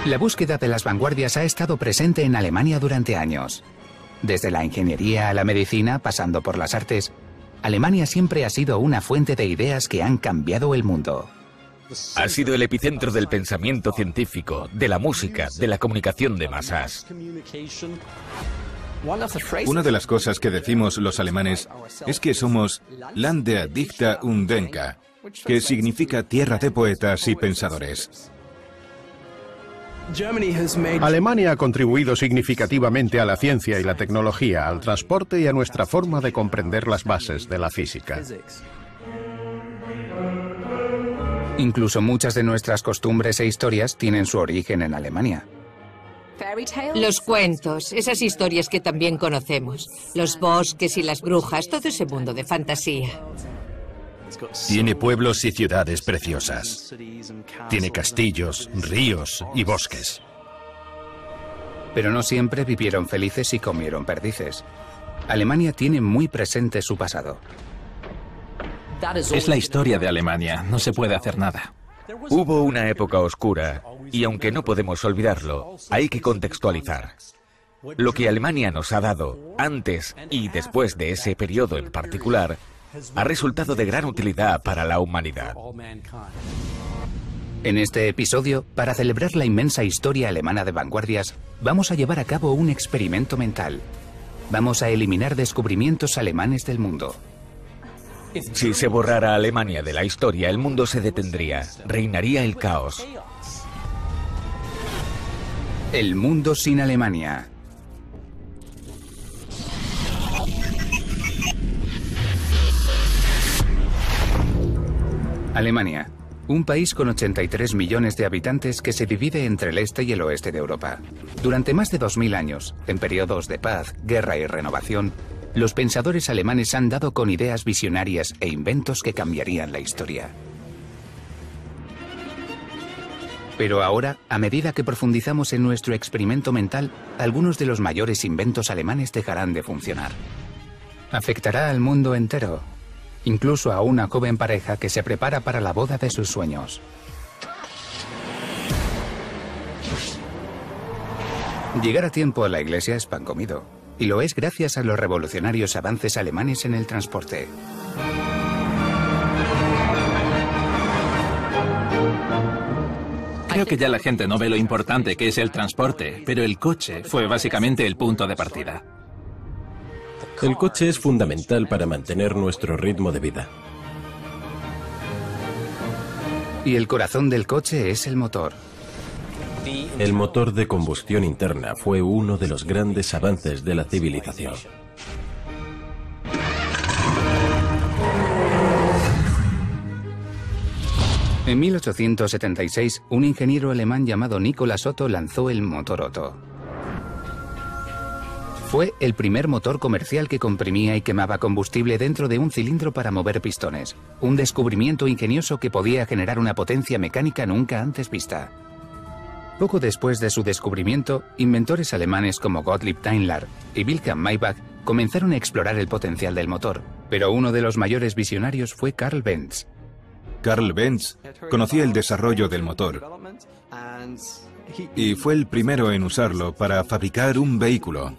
La búsqueda de las vanguardias ha estado presente en Alemania durante años. Desde la ingeniería a la medicina, pasando por las artes, Alemania siempre ha sido una fuente de ideas que han cambiado el mundo. Ha sido el epicentro del pensamiento científico, de la música, de la comunicación de masas. Una de las cosas que decimos los alemanes es que somos Land der Dichter und Denker, que significa tierra de poetas y pensadores. Alemania ha contribuido significativamente a la ciencia y la tecnología, al transporte y a nuestra forma de comprender las bases de la física. Incluso muchas de nuestras costumbres e historias tienen su origen en Alemania. Los cuentos, esas historias que también conocemos, los bosques y las brujas, todo ese mundo de fantasía. Tiene pueblos y ciudades preciosas. Tiene castillos, ríos y bosques. Pero no siempre vivieron felices y comieron perdices. Alemania tiene muy presente su pasado. Es la historia de Alemania, no se puede hacer nada. Hubo una época oscura, y aunque no podemos olvidarlo, hay que contextualizar. Lo que Alemania nos ha dado, antes y después de ese periodo en particular, ha resultado de gran utilidad para la humanidad. En este episodio, para celebrar la inmensa historia alemana de vanguardias, vamos a llevar a cabo un experimento mental. Vamos a eliminar descubrimientos alemanes del mundo. Si se borrara Alemania de la historia, el mundo se detendría, reinaría el caos. El mundo sin Alemania. Alemania, un país con 83 millones de habitantes que se divide entre el este y el oeste de Europa. Durante más de 2000 años, en periodos de paz, guerra y renovación, los pensadores alemanes han dado con ideas visionarias e inventos que cambiarían la historia. Pero ahora, a medida que profundizamos en nuestro experimento mental, algunos de los mayores inventos alemanes dejarán de funcionar. Afectará al mundo entero, incluso a una joven pareja que se prepara para la boda de sus sueños. Llegar a tiempo a la iglesia es pan comido, y lo es gracias a los revolucionarios avances alemanes en el transporte. Creo que ya la gente no ve lo importante que es el transporte, pero el coche fue básicamente el punto de partida. El coche es fundamental para mantener nuestro ritmo de vida. Y el corazón del coche es el motor. El motor de combustión interna fue uno de los grandes avances de la civilización. En 1876, un ingeniero alemán llamado Nicolas Otto lanzó el motor Otto. Fue el primer motor comercial que comprimía y quemaba combustible dentro de un cilindro para mover pistones, un descubrimiento ingenioso que podía generar una potencia mecánica nunca antes vista. Poco después de su descubrimiento, inventores alemanes como Gottlieb Daimler y Wilhelm Maybach comenzaron a explorar el potencial del motor, pero uno de los mayores visionarios fue Carl Benz. Carl Benz conocía el desarrollo del motor y fue el primero en usarlo para fabricar un vehículo.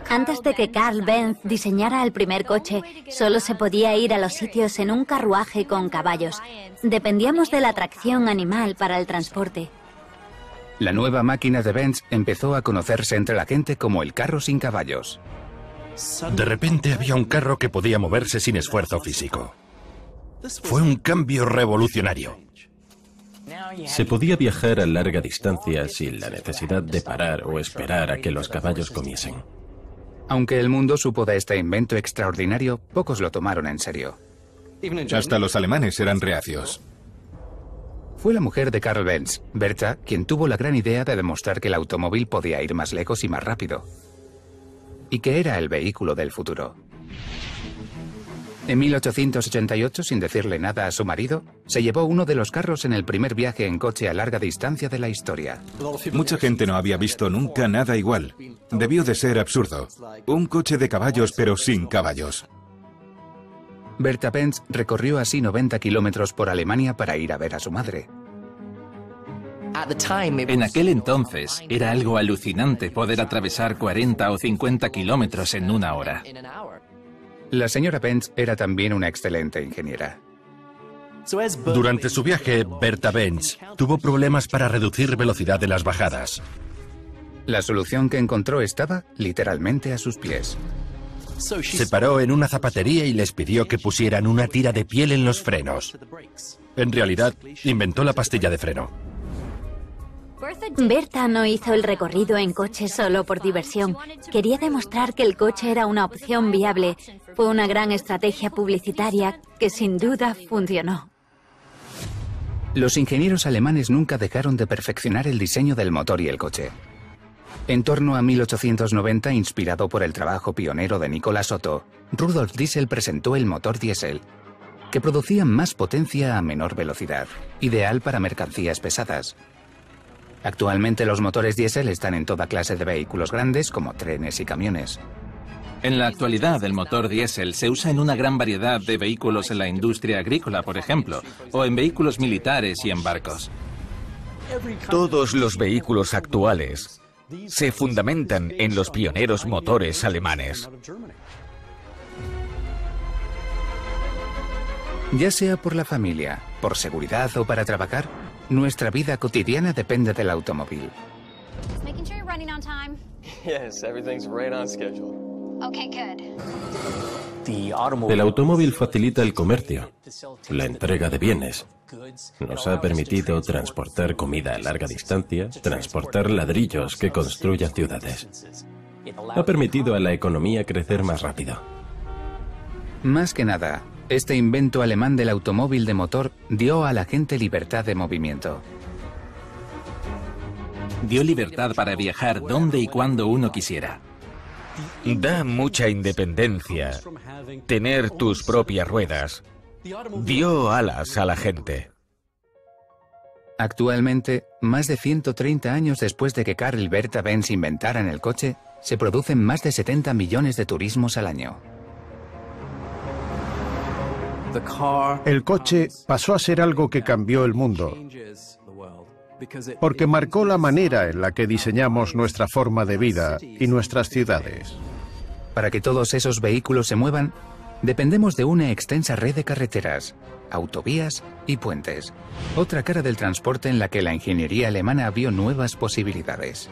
Antes de que Carl Benz diseñara el primer coche, solo se podía ir a los sitios en un carruaje con caballos. Dependíamos de la tracción animal para el transporte. La nueva máquina de Benz empezó a conocerse entre la gente como el carro sin caballos. De repente había un carro que podía moverse sin esfuerzo físico. Fue un cambio revolucionario. Se podía viajar a larga distancia sin la necesidad de parar o esperar a que los caballos comiesen. Aunque el mundo supo de este invento extraordinario, pocos lo tomaron en serio. Hasta los alemanes eran reacios. Fue la mujer de Carl Benz, Berta, quien tuvo la gran idea de demostrar que el automóvil podía ir más lejos y más rápido, y que era el vehículo del futuro. En 1888, sin decirle nada a su marido, se llevó uno de los carros en el primer viaje en coche a larga distancia de la historia. Mucha gente no había visto nunca nada igual. Debió de ser absurdo. Un coche de caballos pero sin caballos. Berta Benz recorrió así 90 kilómetros por Alemania para ir a ver a su madre. En aquel entonces era algo alucinante poder atravesar 40 o 50 kilómetros en una hora. La señora Benz era también una excelente ingeniera. Durante su viaje, Bertha Benz tuvo problemas para reducir velocidad de las bajadas. La solución que encontró estaba literalmente a sus pies. Se paró en una zapatería y les pidió que pusieran una tira de piel en los frenos. En realidad, inventó la pastilla de freno. Bertha no hizo el recorrido en coche solo por diversión. Quería demostrar que el coche era una opción viable. Fue una gran estrategia publicitaria que sin duda funcionó. Los ingenieros alemanes nunca dejaron de perfeccionar el diseño del motor y el coche. En torno a 1890, inspirado por el trabajo pionero de Nicolas Otto, Rudolf Diesel presentó el motor diésel, que producía más potencia a menor velocidad, ideal para mercancías pesadas. Actualmente los motores diésel están en toda clase de vehículos grandes como trenes y camiones. En la actualidad, el motor diésel se usa en una gran variedad de vehículos en la industria agrícola, por ejemplo, o en vehículos militares y en barcos. Todos los vehículos actuales se fundamentan en los pioneros motores alemanes. Ya sea por la familia, por seguridad o para trabajar, nuestra vida cotidiana depende del automóvil. El automóvil facilita el comercio, la entrega de bienes. Nos ha permitido transportar comida a larga distancia, transportar ladrillos que construyan ciudades. Ha permitido a la economía crecer más rápido. Más que nada, este invento alemán del automóvil de motor dio a la gente libertad de movimiento. Dio libertad para viajar donde y cuando uno quisiera. Da mucha independencia tener tus propias ruedas. Dio alas a la gente. Actualmente, más de 130 años después de que Karl y Bertha Benz inventaran el coche, se producen más de 70 millones de turismos al año. El coche pasó a ser algo que cambió el mundo, porque marcó la manera en la que diseñamos nuestra forma de vida y nuestras ciudades. Para que todos esos vehículos se muevan, dependemos de una extensa red de carreteras, autovías y puentes. Otra cara del transporte en la que la ingeniería alemana vio nuevas posibilidades.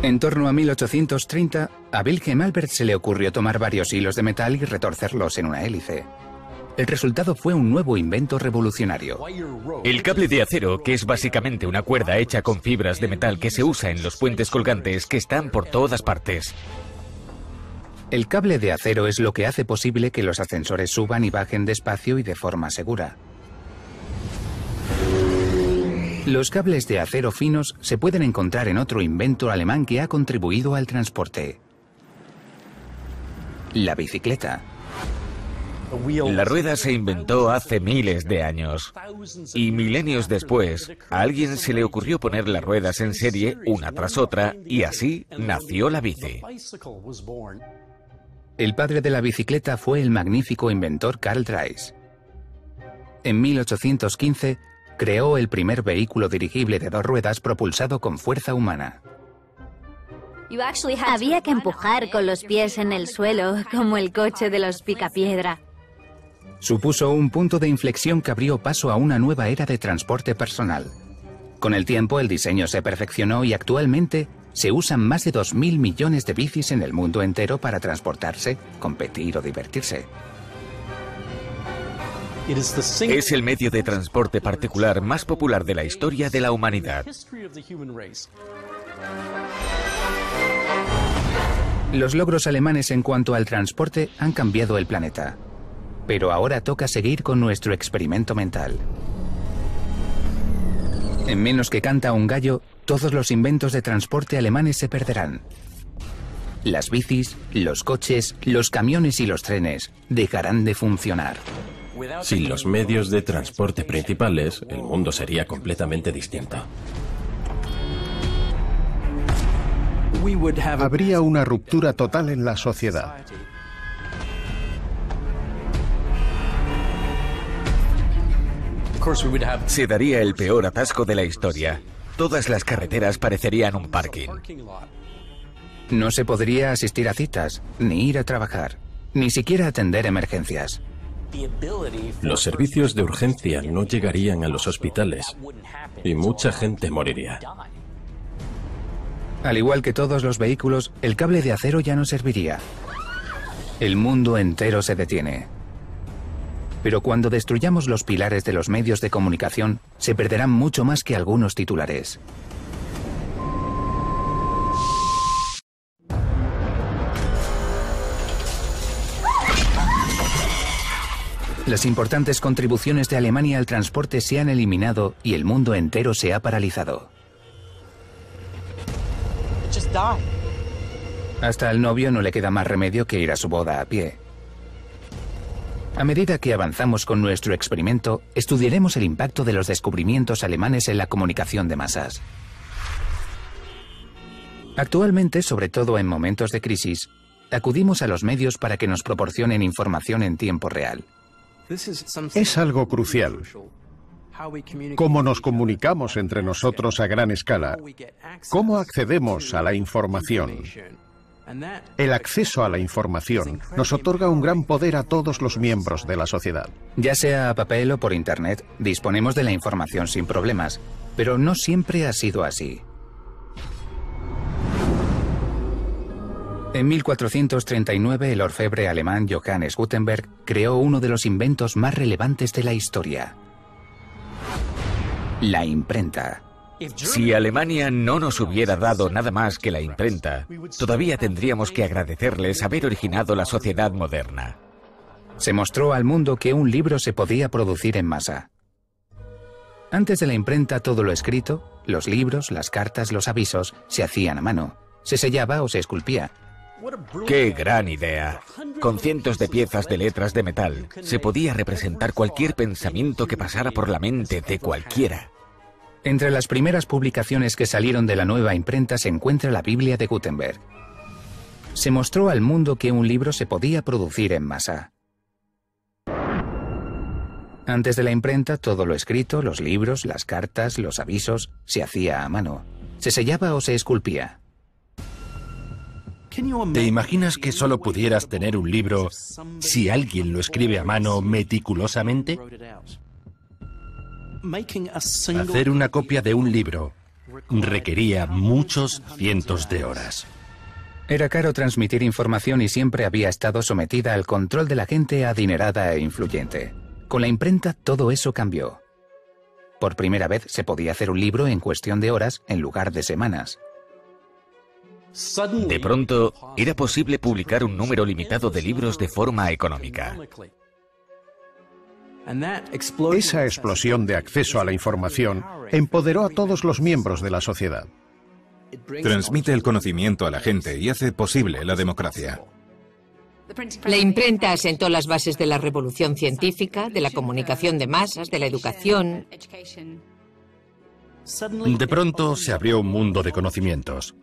En torno a 1830, a Wilhelm Albert se le ocurrió tomar varios hilos de metal y retorcerlos en una hélice. El resultado fue un nuevo invento revolucionario. El cable de acero, que es básicamente una cuerda hecha con fibras de metal que se usa en los puentes colgantes que están por todas partes. El cable de acero es lo que hace posible que los ascensores suban y bajen despacio y de forma segura. Los cables de acero finos se pueden encontrar en otro invento alemán que ha contribuido al transporte: la bicicleta. La rueda se inventó hace miles de años y milenios después a alguien se le ocurrió poner las ruedas en serie una tras otra y así nació la bici. El padre de la bicicleta fue el magnífico inventor Karl Drais. En 1815 creó el primer vehículo dirigible de dos ruedas propulsado con fuerza humana. Había que empujar con los pies en el suelo, como el coche de los Picapiedra. Supuso un punto de inflexión que abrió paso a una nueva era de transporte personal. Con el tiempo el diseño se perfeccionó y actualmente se usan más de 2.000 millones de bicis en el mundo entero para transportarse, competir o divertirse. Es el medio de transporte particular más popular de la historia de la humanidad. Los logros alemanes en cuanto al transporte han cambiado el planeta. Pero ahora toca seguir con nuestro experimento mental. En menos que canta un gallo, todos los inventos de transporte alemanes se perderán. Las bicis, los coches, los camiones y los trenes dejarán de funcionar. Sin los medios de transporte principales, el mundo sería completamente distinto. Habría una ruptura total en la sociedad. Se daría el peor atasco de la historia. Todas las carreteras parecerían un parking. No se podría asistir a citas, ni ir a trabajar, ni siquiera atender emergencias. Los servicios de urgencia no llegarían a los hospitales y mucha gente moriría. Al igual que todos los vehículos, el cable de acero ya no serviría. El mundo entero se detiene. Pero cuando destruyamos los pilares de los medios de comunicación, se perderán mucho más que algunos titulares. Las importantes contribuciones de Alemania al transporte se han eliminado y el mundo entero se ha paralizado. Hasta al novio no le queda más remedio que ir a su boda a pie. A medida que avanzamos con nuestro experimento, estudiaremos el impacto de los descubrimientos alemanes en la comunicación de masas. Actualmente, sobre todo en momentos de crisis, acudimos a los medios para que nos proporcionen información en tiempo real. Es algo crucial. ¿Cómo nos comunicamos entre nosotros a gran escala? ¿Cómo accedemos a la información? El acceso a la información nos otorga un gran poder a todos los miembros de la sociedad. Ya sea a papel o por Internet, disponemos de la información sin problemas, pero no siempre ha sido así. En 1439, el orfebre alemán Johannes Gutenberg creó uno de los inventos más relevantes de la historia: la imprenta. Si Alemania no nos hubiera dado nada más que la imprenta, todavía tendríamos que agradecerles haber originado la sociedad moderna. Se mostró al mundo que un libro se podía producir en masa. Antes de la imprenta, todo lo escrito, los libros, las cartas, los avisos, se hacían a mano. Se sellaba o se esculpía. ¡Qué gran idea! Con cientos de piezas de letras de metal, se podía representar cualquier pensamiento que pasara por la mente de cualquiera. Entre las primeras publicaciones que salieron de la nueva imprenta se encuentra la Biblia de Gutenberg. Se mostró al mundo que un libro se podía producir en masa. Antes de la imprenta, todo lo escrito, los libros, las cartas, los avisos, se hacía a mano. Se sellaba o se esculpía. ¿Te imaginas que solo pudieras tener un libro si alguien lo escribe a mano meticulosamente? Hacer una copia de un libro requería muchos cientos de horas. Era caro transmitir información y siempre había estado sometida al control de la gente adinerada e influyente. Con la imprenta todo eso cambió. Por primera vez se podía hacer un libro en cuestión de horas en lugar de semanas. De pronto, era posible publicar un número limitado de libros de forma económica. Esa explosión de acceso a la información empoderó a todos los miembros de la sociedad. Transmite el conocimiento a la gente y hace posible la democracia. La imprenta asentó las bases de la revolución científica, de la comunicación de masas, de la educación. De pronto se abrió un mundo de conocimientos.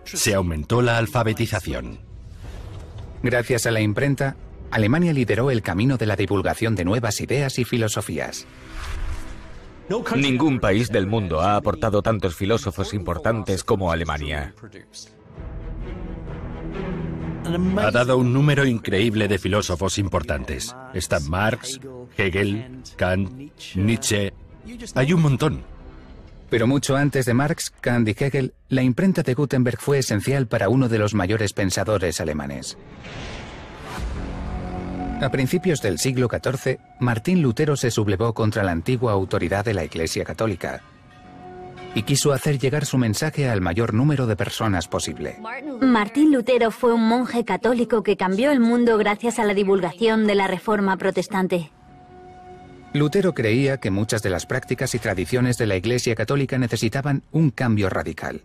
Se aumentó la alfabetización. Gracias a la imprenta, Alemania lideró el camino de la divulgación de nuevas ideas y filosofías. Ningún país del mundo ha aportado tantos filósofos importantes como Alemania. Ha dado un número increíble de filósofos importantes. Están Marx, Hegel, Kant, Nietzsche. Hay un montón. Pero mucho antes de Marx, Kant y Hegel, la imprenta de Gutenberg fue esencial para uno de los mayores pensadores alemanes. A principios del siglo XIV, Martín Lutero se sublevó contra la antigua autoridad de la Iglesia Católica y quiso hacer llegar su mensaje al mayor número de personas posible. Martín Lutero fue un monje católico que cambió el mundo gracias a la divulgación de la Reforma protestante. Lutero creía que muchas de las prácticas y tradiciones de la Iglesia Católica necesitaban un cambio radical.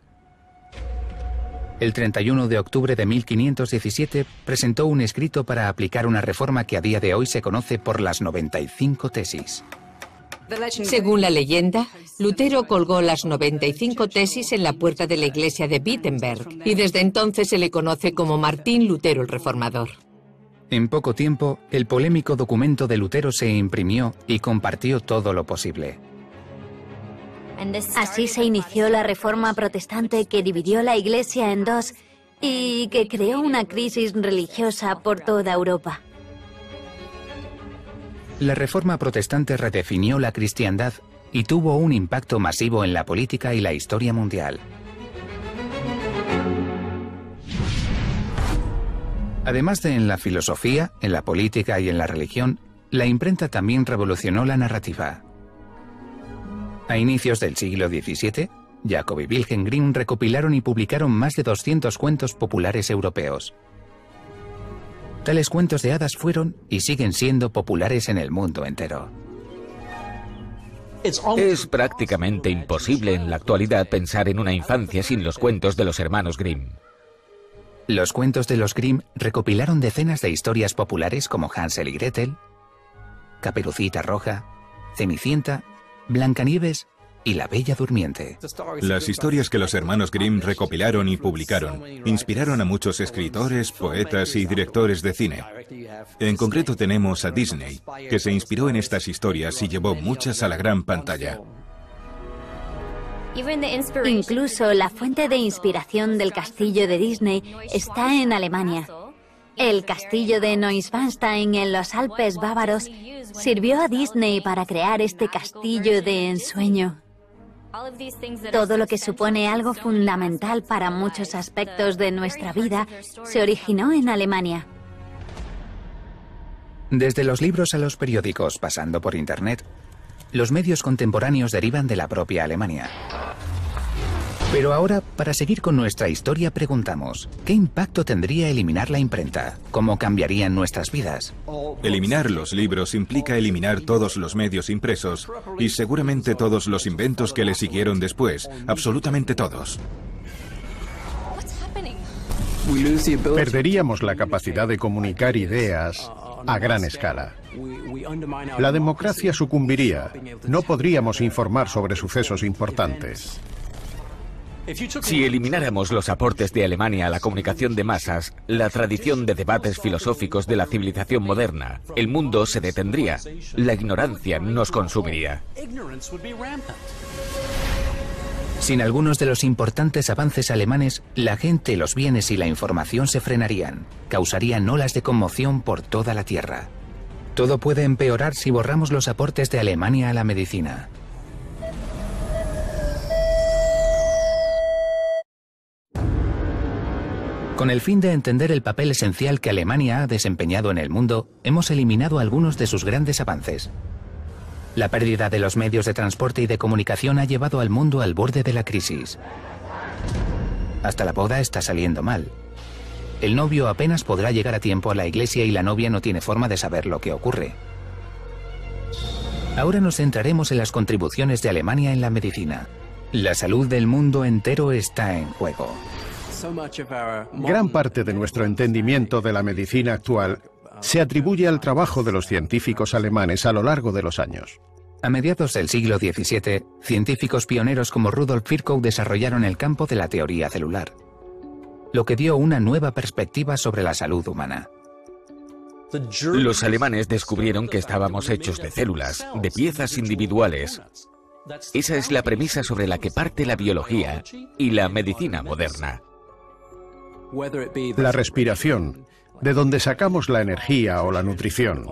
El 31 de octubre de 1517 presentó un escrito para aplicar una reforma que a día de hoy se conoce por las 95 tesis. Según la leyenda, Lutero colgó las 95 tesis en la puerta de la iglesia de Wittenberg y desde entonces se le conoce como Martín Lutero el Reformador. En poco tiempo, el polémico documento de Lutero se imprimió y compartió todo lo posible. Así se inició la Reforma Protestante que dividió la Iglesia en dos y que creó una crisis religiosa por toda Europa. La Reforma Protestante redefinió la cristiandad y tuvo un impacto masivo en la política y la historia mundial. Además de en la filosofía, en la política y en la religión, la imprenta también revolucionó la narrativa. A inicios del siglo XVII, Jacob y Wilhelm Grimm recopilaron y publicaron más de 200 cuentos populares europeos. Tales cuentos de hadas fueron y siguen siendo populares en el mundo entero. Es prácticamente imposible en la actualidad pensar en una infancia sin los cuentos de los hermanos Grimm. Los cuentos de los Grimm recopilaron decenas de historias populares como Hansel y Gretel, Caperucita Roja, Cenicienta, Blancanieves y La Bella Durmiente. Las historias que los hermanos Grimm recopilaron y publicaron inspiraron a muchos escritores, poetas y directores de cine. En concreto tenemos a Disney, que se inspiró en estas historias y llevó muchas a la gran pantalla. Incluso la fuente de inspiración del castillo de Disney está en Alemania. El castillo de Neuschwanstein en los Alpes bávaros sirvió a Disney para crear este castillo de ensueño. Todo lo que supone algo fundamental para muchos aspectos de nuestra vida se originó en Alemania. Desde los libros a los periódicos, pasando por Internet, los medios contemporáneos derivan de la propia Alemania. Pero ahora, para seguir con nuestra historia, preguntamos, ¿qué impacto tendría eliminar la imprenta? ¿Cómo cambiarían nuestras vidas? Eliminar los libros implica eliminar todos los medios impresos y seguramente todos los inventos que le siguieron después, absolutamente todos. Perderíamos la capacidad de comunicar ideas a gran escala. La democracia sucumbiría. No podríamos informar sobre sucesos importantes. Si elimináramos los aportes de Alemania a la comunicación de masas, la tradición de debates filosóficos de la civilización moderna, el mundo se detendría. La ignorancia nos consumiría. Sin algunos de los importantes avances alemanes, la gente, los bienes y la información se frenarían, causarían olas de conmoción por toda la Tierra. Todo puede empeorar si borramos los aportes de Alemania a la medicina. Con el fin de entender el papel esencial que Alemania ha desempeñado en el mundo, hemos eliminado algunos de sus grandes avances. La pérdida de los medios de transporte y de comunicación ha llevado al mundo al borde de la crisis. Hasta la boda está saliendo mal. El novio apenas podrá llegar a tiempo a la iglesia y la novia no tiene forma de saber lo que ocurre. Ahora nos centraremos en las contribuciones de Alemania en la medicina. La salud del mundo entero está en juego. Gran parte de nuestro entendimiento de la medicina actual se atribuye al trabajo de los científicos alemanes a lo largo de los años. A mediados del siglo XVII, científicos pioneros como Rudolf Virchow desarrollaron el campo de la teoría celular, lo que dio una nueva perspectiva sobre la salud humana. Los alemanes descubrieron que estábamos hechos de células, de piezas individuales. Esa es la premisa sobre la que parte la biología y la medicina moderna. La respiración, de donde sacamos la energía o la nutrición.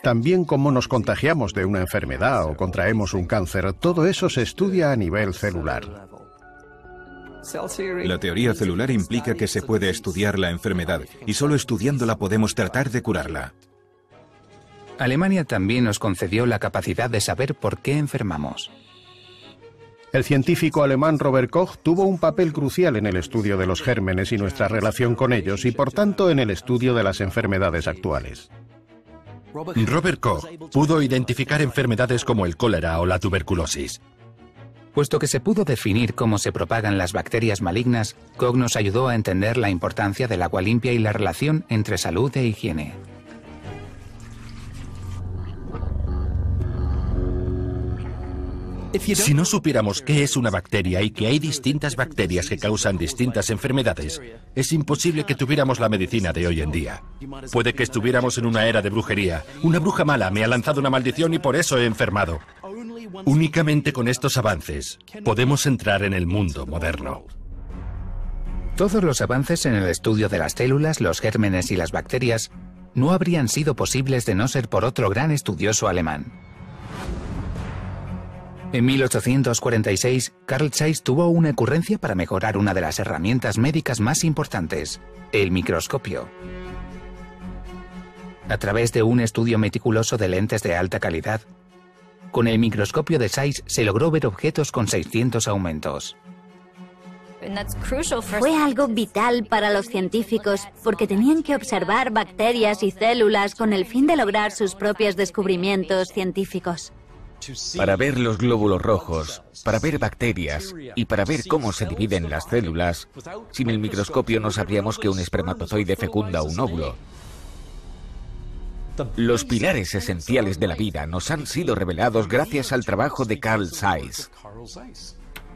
También cómo nos contagiamos de una enfermedad o contraemos un cáncer, todo eso se estudia a nivel celular. La teoría celular implica que se puede estudiar la enfermedad y solo estudiándola podemos tratar de curarla. Alemania también nos concedió la capacidad de saber por qué enfermamos. El científico alemán Robert Koch tuvo un papel crucial en el estudio de los gérmenes y nuestra relación con ellos y por tanto en el estudio de las enfermedades actuales. Robert Koch pudo identificar enfermedades como el cólera o la tuberculosis. Puesto que se pudo definir cómo se propagan las bacterias malignas, Koch nos ayudó a entender la importancia del agua limpia y la relación entre salud e higiene. Si no supiéramos qué es una bacteria y que hay distintas bacterias que causan distintas enfermedades, es imposible que tuviéramos la medicina de hoy en día. Puede que estuviéramos en una era de brujería. Una bruja mala me ha lanzado una maldición y por eso he enfermado. Únicamente con estos avances podemos entrar en el mundo moderno. Todos los avances en el estudio de las células, los gérmenes y las bacterias no habrían sido posibles de no ser por otro gran estudioso alemán. En 1846, Carl Zeiss tuvo una ocurrencia para mejorar una de las herramientas médicas más importantes, el microscopio. A través de un estudio meticuloso de lentes de alta calidad, con el microscopio de Zeiss se logró ver objetos con 600 aumentos. Fue algo vital para los científicos porque tenían que observar bacterias y células con el fin de lograr sus propios descubrimientos científicos. Para ver los glóbulos rojos, para ver bacterias y para ver cómo se dividen las células, sin el microscopio no sabríamos que un espermatozoide fecunda un óvulo. Los pilares esenciales de la vida nos han sido revelados gracias al trabajo de Carl Zeiss.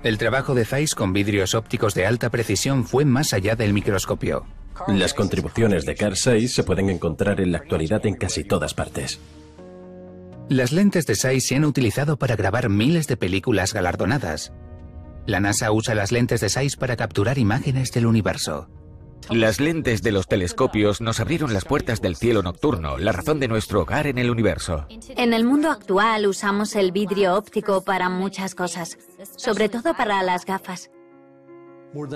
El trabajo de Zeiss con vidrios ópticos de alta precisión fue más allá del microscopio. Las contribuciones de Carl Zeiss se pueden encontrar en la actualidad en casi todas partes. Las lentes de Zeiss se han utilizado para grabar miles de películas galardonadas. La NASA usa las lentes de Zeiss para capturar imágenes del universo. Las lentes de los telescopios nos abrieron las puertas del cielo nocturno, la razón de nuestro hogar en el universo. En el mundo actual usamos el vidrio óptico para muchas cosas, sobre todo para las gafas.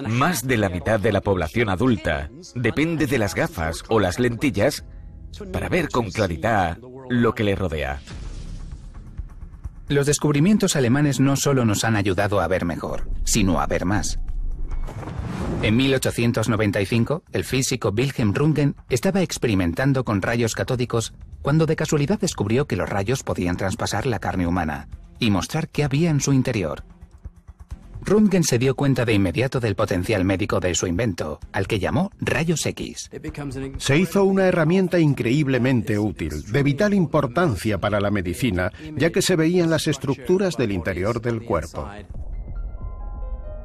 Más de la mitad de la población adulta depende de las gafas o las lentillas para ver con claridad lo que le rodea. Los descubrimientos alemanes no solo nos han ayudado a ver mejor, sino a ver más. En 1895, el físico Wilhelm Röntgen estaba experimentando con rayos catódicos cuando de casualidad descubrió que los rayos podían traspasar la carne humana y mostrar qué había en su interior. Röntgen se dio cuenta de inmediato del potencial médico de su invento, al que llamó rayos X. Se hizo una herramienta increíblemente útil, de vital importancia para la medicina, ya que se veían las estructuras del interior del cuerpo.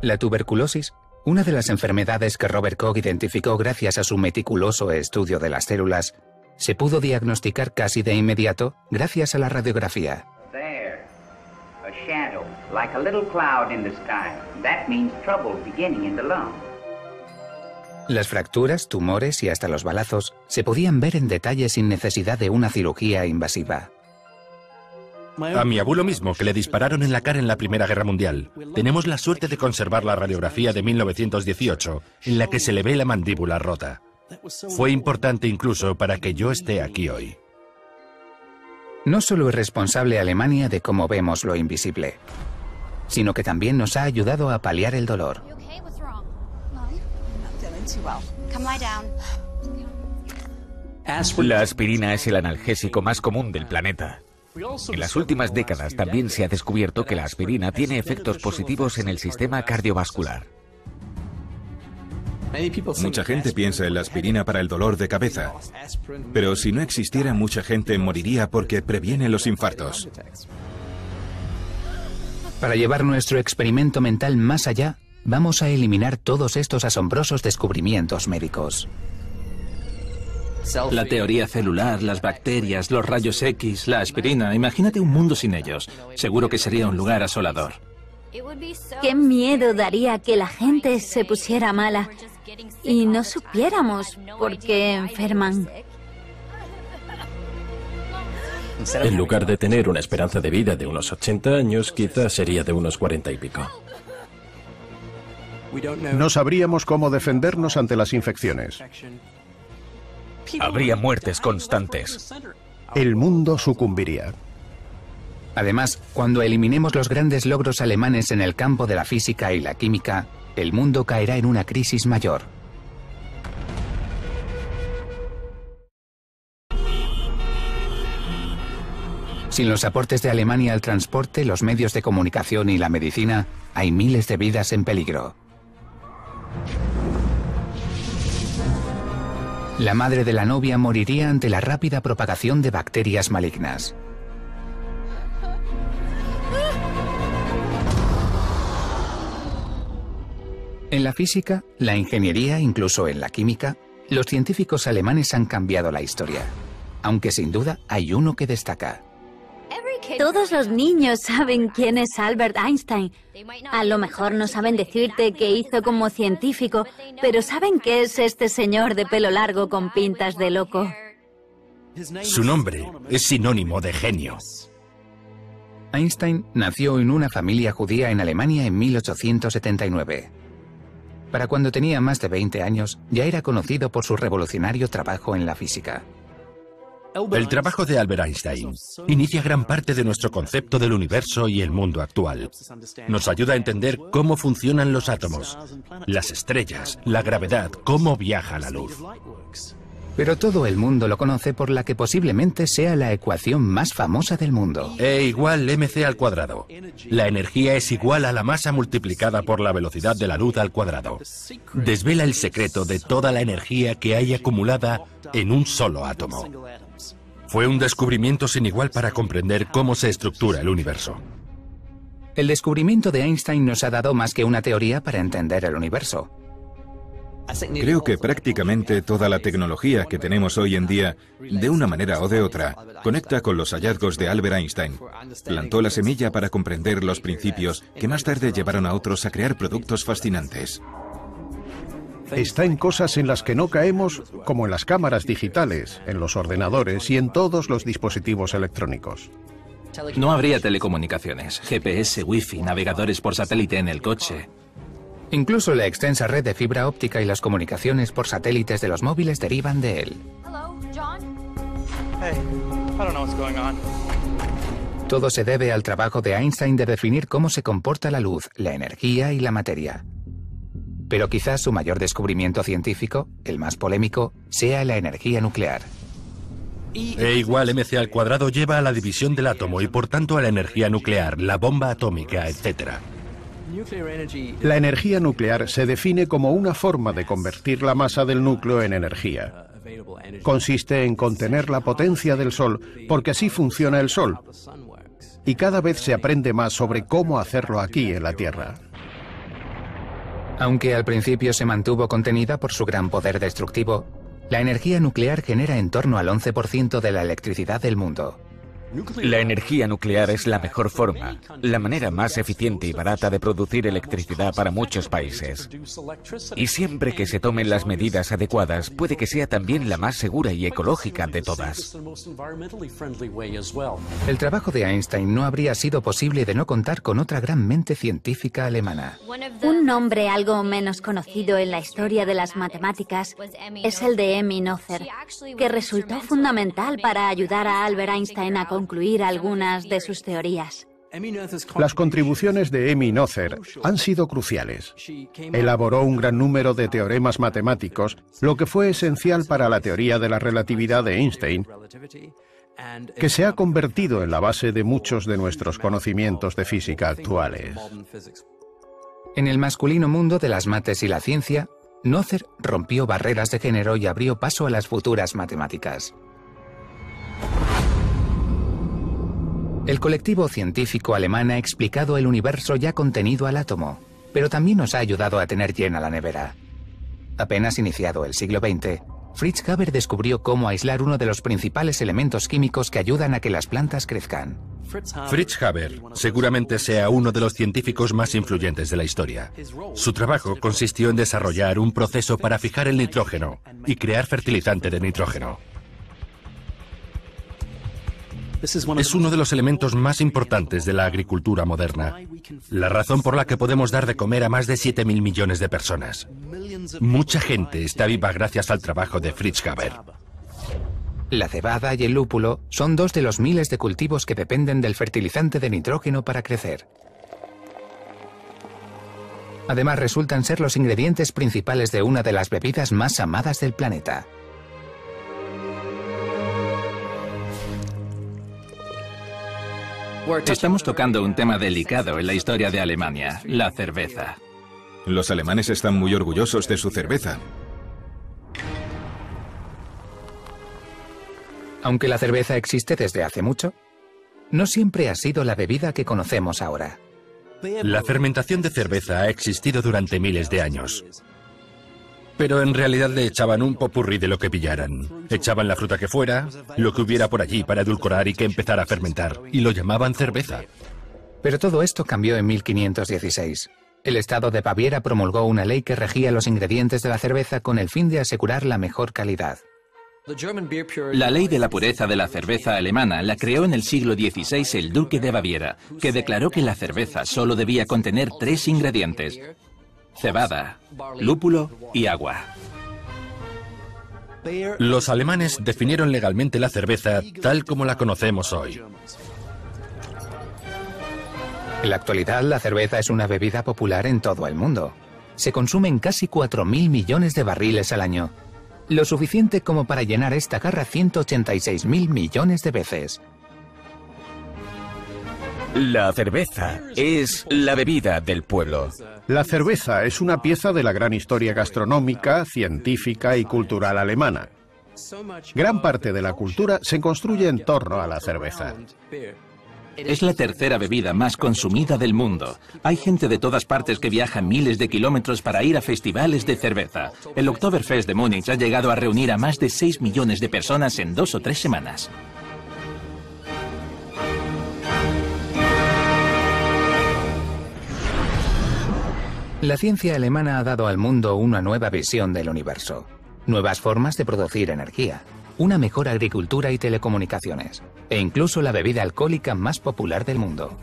La tuberculosis, una de las enfermedades que Robert Koch identificó gracias a su meticuloso estudio de las células, se pudo diagnosticar casi de inmediato gracias a la radiografía. Las fracturas, tumores y hasta los balazos se podían ver en detalle sin necesidad de una cirugía invasiva. A mi abuelo mismo, que le dispararon en la cara en la Primera Guerra Mundial, tenemos la suerte de conservar la radiografía de 1918, en la que se le ve la mandíbula rota. Fue importante incluso para que yo esté aquí hoy. No solo es responsable Alemania de cómo vemos lo invisible, sino que también nos ha ayudado a paliar el dolor. La aspirina es el analgésico más común del planeta. En las últimas décadas también se ha descubierto que la aspirina tiene efectos positivos en el sistema cardiovascular. Mucha gente piensa en la aspirina para el dolor de cabeza, pero si no existiera, mucha gente moriría porque previene los infartos. Para llevar nuestro experimento mental más allá, vamos a eliminar todos estos asombrosos descubrimientos médicos. La teoría celular, las bacterias, los rayos X, la aspirina. Imagínate un mundo sin ellos. Seguro que sería un lugar asolador. Qué miedo daría que la gente se pusiera mala y no supiéramos por qué enferman. En lugar de tener una esperanza de vida de unos 80 años, quizás sería de unos 40 y pico. No sabríamos cómo defendernos ante las infecciones. Habría muertes constantes. El mundo sucumbiría. Además, cuando eliminemos los grandes logros alemanes en el campo de la física y la química, el mundo caerá en una crisis mayor. Sin los aportes de Alemania al transporte, los medios de comunicación y la medicina, hay miles de vidas en peligro. La madre de la novia moriría ante la rápida propagación de bacterias malignas. En la física, la ingeniería, incluso en la química, los científicos alemanes han cambiado la historia. Aunque sin duda hay uno que destaca. Todos los niños saben quién es Albert Einstein. A lo mejor no saben decirte qué hizo como científico, pero saben que es este señor de pelo largo con pintas de loco. Su nombre es sinónimo de genio. Einstein nació en una familia judía en Alemania en 1879. Para cuando tenía más de 20 años, ya era conocido por su revolucionario trabajo en la física. El trabajo de Albert Einstein inicia gran parte de nuestro concepto del universo y el mundo actual. Nos ayuda a entender cómo funcionan los átomos, las estrellas, la gravedad, cómo viaja la luz. Pero todo el mundo lo conoce por la que posiblemente sea la ecuación más famosa del mundo. E igual mc al cuadrado. La energía es igual a la masa multiplicada por la velocidad de la luz al cuadrado. Desvela el secreto de toda la energía que hay acumulada en un solo átomo. Fue un descubrimiento sin igual para comprender cómo se estructura el universo. El descubrimiento de Einstein nos ha dado más que una teoría para entender el universo. Creo que prácticamente toda la tecnología que tenemos hoy en día, de una manera o de otra, conecta con los hallazgos de Albert Einstein. Plantó la semilla para comprender los principios que más tarde llevaron a otros a crear productos fascinantes. Está en cosas en las que no caemos, como en las cámaras digitales, en los ordenadores y en todos los dispositivos electrónicos. No habría telecomunicaciones, GPS, wifi, navegadores por satélite en el coche. Incluso la extensa red de fibra óptica y las comunicaciones por satélites de los móviles derivan de él. Todo se debe al trabajo de Einstein de definir cómo se comporta la luz, la energía y la materia. Pero quizás su mayor descubrimiento científico, el más polémico, sea la energía nuclear. E igual mc al cuadrado lleva a la división del átomo y por tanto a la energía nuclear, la bomba atómica, etc. La energía nuclear se define como una forma de convertir la masa del núcleo en energía. Consiste en contener la potencia del Sol, porque así funciona el Sol. Y cada vez se aprende más sobre cómo hacerlo aquí en la Tierra. Aunque al principio se mantuvo contenida por su gran poder destructivo, la energía nuclear genera en torno al 11% de la electricidad del mundo. La energía nuclear es la mejor forma, la manera más eficiente y barata de producir electricidad para muchos países. Y siempre que se tomen las medidas adecuadas, puede que sea también la más segura y ecológica de todas. El trabajo de Einstein no habría sido posible de no contar con otra gran mente científica alemana. Un nombre algo menos conocido en la historia de las matemáticas es el de Emmy Noether, que resultó fundamental para ayudar a Albert Einstein a concluir algunas de sus teorías. Las contribuciones de Emmy Noether han sido cruciales. Elaboró un gran número de teoremas matemáticos, lo que fue esencial para la teoría de la relatividad de Einstein, que se ha convertido en la base de muchos de nuestros conocimientos de física actuales. En el masculino mundo de las mates y la ciencia, Noether rompió barreras de género y abrió paso a las futuras matemáticas. El colectivo científico alemán ha explicado el universo ya contenido al átomo, pero también nos ha ayudado a tener llena la nevera. Apenas iniciado el siglo XX, Fritz Haber descubrió cómo aislar uno de los principales elementos químicos que ayudan a que las plantas crezcan. Fritz Haber seguramente sea uno de los científicos más influyentes de la historia. Su trabajo consistió en desarrollar un proceso para fijar el nitrógeno y crear fertilizante de nitrógeno. Es uno de los elementos más importantes de la agricultura moderna, la razón por la que podemos dar de comer a más de 7.000 millones de personas. Mucha gente está viva gracias al trabajo de Fritz Haber. La cebada y el lúpulo son dos de los miles de cultivos que dependen del fertilizante de nitrógeno para crecer. Además, resultan ser los ingredientes principales de una de las bebidas más amadas del planeta. Estamos tocando un tema delicado en la historia de Alemania, la cerveza. Los alemanes están muy orgullosos de su cerveza. Aunque la cerveza existe desde hace mucho, no siempre ha sido la bebida que conocemos ahora. La fermentación de cerveza ha existido durante miles de años. Pero en realidad le echaban un popurrí de lo que pillaran. Echaban la fruta que fuera, lo que hubiera por allí para edulcorar y que empezara a fermentar. Y lo llamaban cerveza. Pero todo esto cambió en 1516. El Estado de Baviera promulgó una ley que regía los ingredientes de la cerveza con el fin de asegurar la mejor calidad. La ley de la pureza de la cerveza alemana la creó en el siglo XVI el duque de Baviera, que declaró que la cerveza solo debía contener 3 ingredientes: cebada, lúpulo y agua. Los alemanes definieron legalmente la cerveza tal como la conocemos hoy. En la actualidad, la cerveza es una bebida popular en todo el mundo. Se consumen casi 4.000 millones de barriles al año. Lo suficiente como para llenar esta jarra 186.000 millones de veces. La cerveza es la bebida del pueblo. La cerveza es una pieza de la gran historia gastronómica, científica y cultural alemana. Gran parte de la cultura se construye en torno a la cerveza. Es la tercera bebida más consumida del mundo. Hay gente de todas partes que viaja miles de kilómetros para ir a festivales de cerveza. El Oktoberfest de Múnich ha llegado a reunir a más de 6 millones de personas en 2 o 3 semanas. La ciencia alemana ha dado al mundo una nueva visión del universo, nuevas formas de producir energía, una mejor agricultura y telecomunicaciones, e incluso la bebida alcohólica más popular del mundo.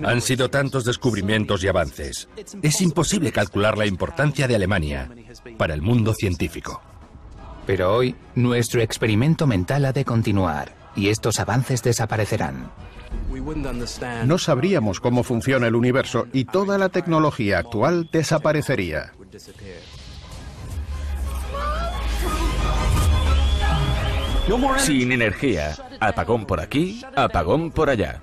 Han sido tantos descubrimientos y avances. Es imposible calcular la importancia de Alemania para el mundo científico. Pero hoy, nuestro experimento mental ha de continuar, y estos avances desaparecerán. No sabríamos cómo funciona el universo y toda la tecnología actual desaparecería. Sin energía, apagón por aquí, apagón por allá.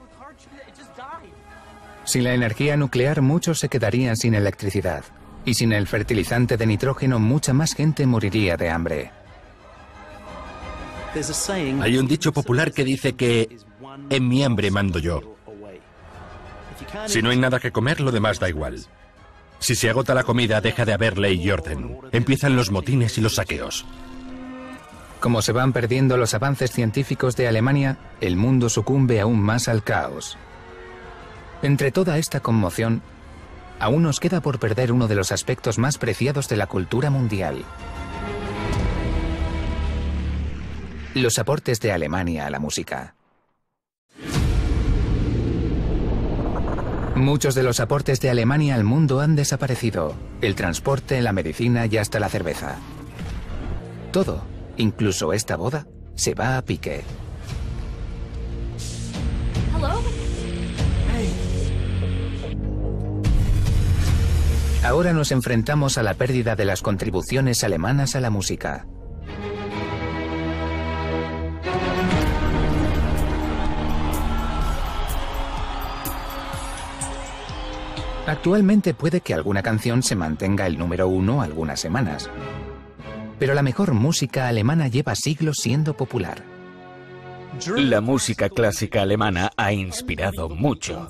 Sin la energía nuclear, muchos se quedarían sin electricidad. Y sin el fertilizante de nitrógeno, mucha más gente moriría de hambre. Hay un dicho popular que dice que en mi hambre mando yo. Si no hay nada que comer, lo demás da igual. Si se agota la comida, deja de haber ley y orden. Empiezan los motines y los saqueos. Como se van perdiendo los avances científicos de Alemania, el mundo sucumbe aún más al caos. Entre toda esta conmoción, aún nos queda por perder uno de los aspectos más preciados de la cultura mundial: los aportes de Alemania a la música. Muchos de los aportes de Alemania al mundo han desaparecido: el transporte, la medicina y hasta la cerveza. Todo, incluso esta boda, se va a pique. Ahora nos enfrentamos a la pérdida de las contribuciones alemanas a la música. Actualmente puede que alguna canción se mantenga el número 1 algunas semanas. Pero la mejor música alemana lleva siglos siendo popular. La música clásica alemana ha inspirado mucho.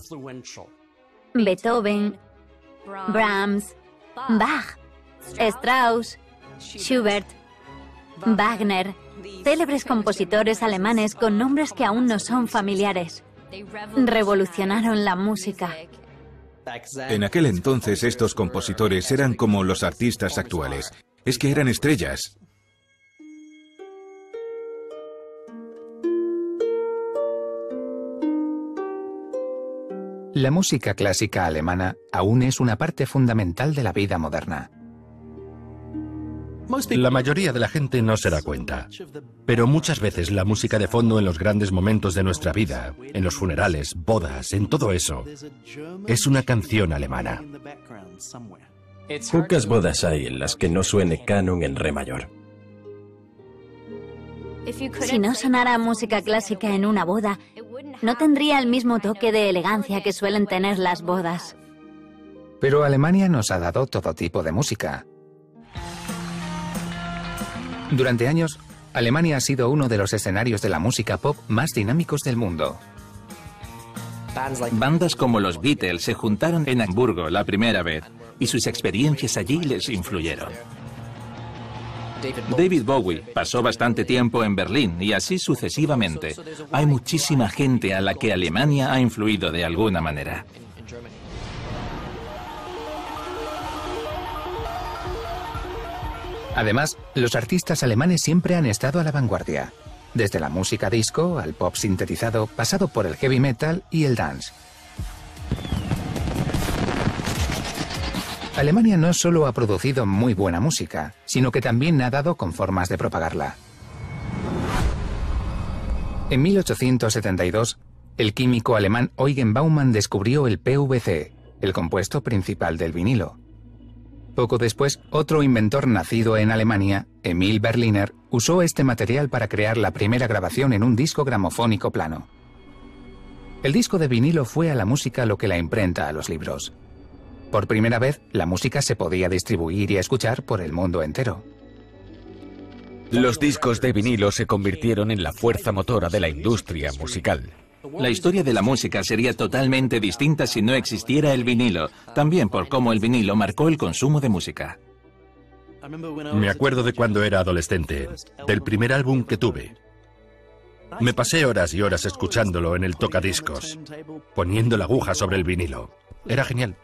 Beethoven, Brahms, Bach, Strauss, Schubert, Wagner, célebres compositores alemanes con nombres que aún no son familiares. Revolucionaron la música. En aquel entonces estos compositores eran como los artistas actuales. Es que eran estrellas. La música clásica alemana aún es una parte fundamental de la vida moderna. La mayoría de la gente no se da cuenta, pero muchas veces la música de fondo en los grandes momentos de nuestra vida, en los funerales, bodas, en todo eso, es una canción alemana. Pocas bodas hay en las que no suene canon en re mayor. Si no sonara música clásica en una boda, no tendría el mismo toque de elegancia que suelen tener las bodas. Pero Alemania nos ha dado todo tipo de música. Durante años, Alemania ha sido uno de los escenarios de la música pop más dinámicos del mundo. Bandas como los Beatles se juntaron en Hamburgo la primera vez y sus experiencias allí les influyeron. David Bowie pasó bastante tiempo en Berlín y así sucesivamente. Hay muchísima gente a la que Alemania ha influido de alguna manera. Además, los artistas alemanes siempre han estado a la vanguardia, desde la música disco al pop sintetizado, pasado por el heavy metal y el dance. Alemania no solo ha producido muy buena música, sino que también ha dado con formas de propagarla. En 1872, el químico alemán Eugen Baumann descubrió el PVC, el compuesto principal del vinilo. Poco después, otro inventor nacido en Alemania, Emil Berliner, usó este material para crear la primera grabación en un disco gramofónico plano. El disco de vinilo fue a la música lo que la imprenta a los libros. Por primera vez, la música se podía distribuir y escuchar por el mundo entero. Los discos de vinilo se convirtieron en la fuerza motora de la industria musical. La historia de la música sería totalmente distinta si no existiera el vinilo, también por cómo el vinilo marcó el consumo de música. Me acuerdo de cuando era adolescente, del primer álbum que tuve. Me pasé horas y horas escuchándolo en el tocadiscos, poniendo la aguja sobre el vinilo. Era genial.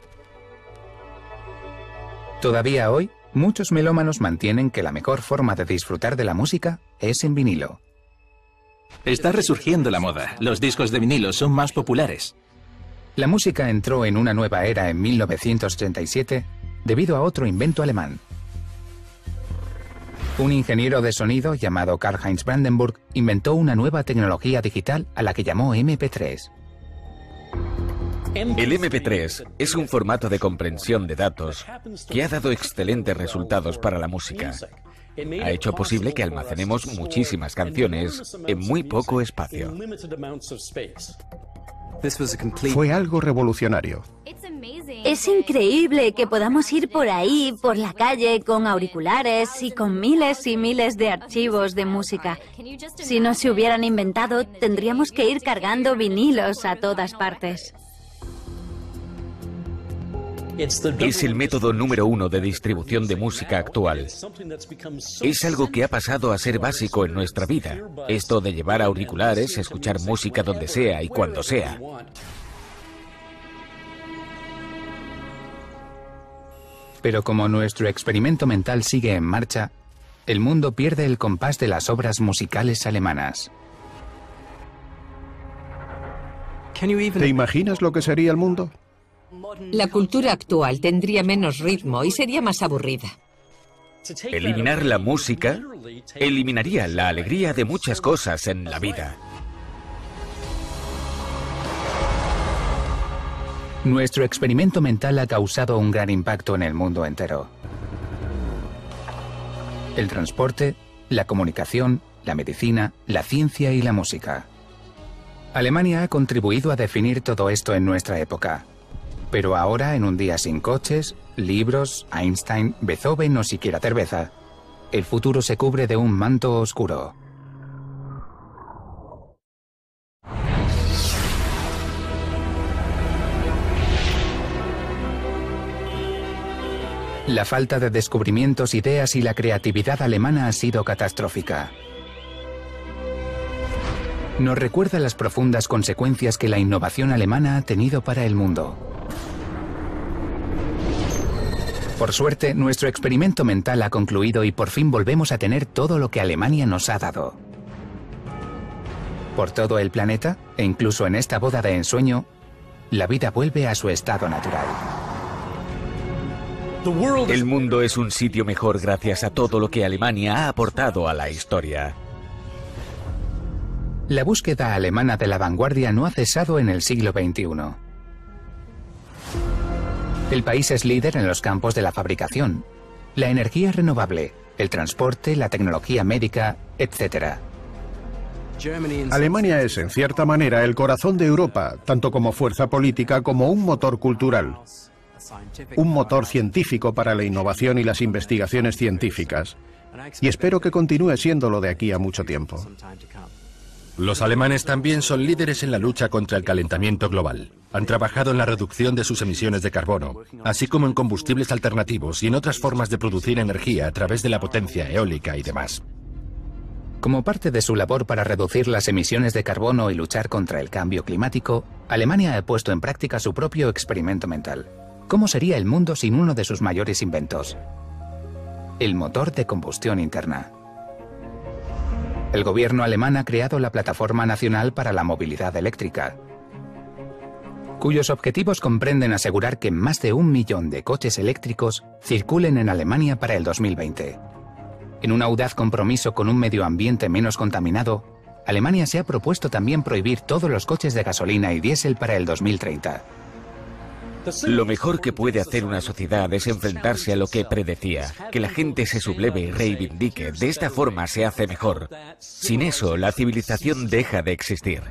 Todavía hoy, muchos melómanos mantienen que la mejor forma de disfrutar de la música es en vinilo. Está resurgiendo la moda. Los discos de vinilo son más populares. La música entró en una nueva era en 1987 debido a otro invento alemán. Un ingeniero de sonido llamado Karl-Heinz Brandenburg inventó una nueva tecnología digital a la que llamó MP3. El MP3 es un formato de comprensión de datos que ha dado excelentes resultados para la música. Ha hecho posible que almacenemos muchísimas canciones en muy poco espacio. Fue algo revolucionario. Es increíble que podamos ir por ahí, por la calle, con auriculares y con miles y miles de archivos de música. Si no se hubieran inventado, tendríamos que ir cargando vinilos a todas partes. Es el método número 1 de distribución de música actual. Es algo que ha pasado a ser básico en nuestra vida. Esto de llevar auriculares, escuchar música donde sea y cuando sea. Pero como nuestro experimento mental sigue en marcha, el mundo pierde el compás de las obras musicales alemanas. ¿Te imaginas lo que sería el mundo? La cultura actual tendría menos ritmo y sería más aburrida. Eliminar la música eliminaría la alegría de muchas cosas en la vida. Nuestro experimento mental ha causado un gran impacto en el mundo entero. El transporte, la comunicación, la medicina, la ciencia y la música. Alemania ha contribuido a definir todo esto en nuestra época. Pero ahora, en un día sin coches, libros, Einstein, Beethoven o siquiera cerveza, el futuro se cubre de un manto oscuro. La falta de descubrimientos, ideas y la creatividad alemana ha sido catastrófica. Nos recuerda las profundas consecuencias que la innovación alemana ha tenido para el mundo. Por suerte, nuestro experimento mental ha concluido y por fin volvemos a tener todo lo que Alemania nos ha dado. Por todo el planeta, e incluso en esta boda de ensueño, la vida vuelve a su estado natural. El mundo es un sitio mejor gracias a todo lo que Alemania ha aportado a la historia. La búsqueda alemana de la vanguardia no ha cesado en el siglo XXI. El país es líder en los campos de la fabricación, la energía renovable, el transporte, la tecnología médica, etc. Alemania es, en cierta manera, el corazón de Europa, tanto como fuerza política como un motor cultural. Un motor científico para la innovación y las investigaciones científicas. Y espero que continúe siéndolo de aquí a mucho tiempo. Los alemanes también son líderes en la lucha contra el calentamiento global. Han trabajado en la reducción de sus emisiones de carbono, así como en combustibles alternativos y en otras formas de producir energía a través de la potencia eólica y demás. Como parte de su labor para reducir las emisiones de carbono y luchar contra el cambio climático, Alemania ha puesto en práctica su propio experimento mental. ¿Cómo sería el mundo sin uno de sus mayores inventos? El motor de combustión interna. El gobierno alemán ha creado la Plataforma Nacional para la Movilidad Eléctrica, cuyos objetivos comprenden asegurar que más de 1 millón de coches eléctricos circulen en Alemania para el 2020. En un audaz compromiso con un medio ambiente menos contaminado, Alemania se ha propuesto también prohibir todos los coches de gasolina y diésel para el 2030. Lo mejor que puede hacer una sociedad es enfrentarse a lo que predecía, que la gente se subleve y reivindique. De esta forma se hace mejor. Sin eso, la civilización deja de existir.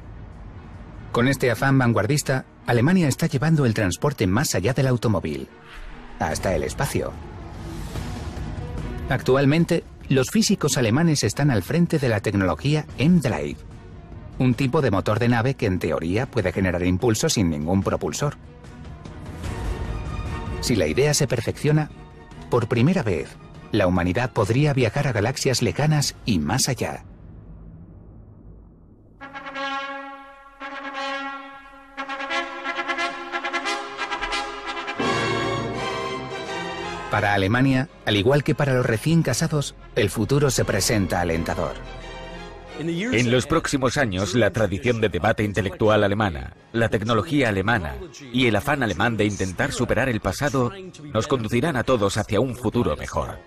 Con este afán vanguardista, Alemania está llevando el transporte más allá del automóvil, hasta el espacio. Actualmente, los físicos alemanes están al frente de la tecnología M-Drive, un tipo de motor de nave que en teoría puede generar impulso sin ningún propulsor. Si la idea se perfecciona, por primera vez, la humanidad podría viajar a galaxias lejanas y más allá. Para Alemania, al igual que para los recién casados, el futuro se presenta alentador. En los próximos años, la tradición de debate intelectual alemana, la tecnología alemana y el afán alemán de intentar superar el pasado nos conducirán a todos hacia un futuro mejor.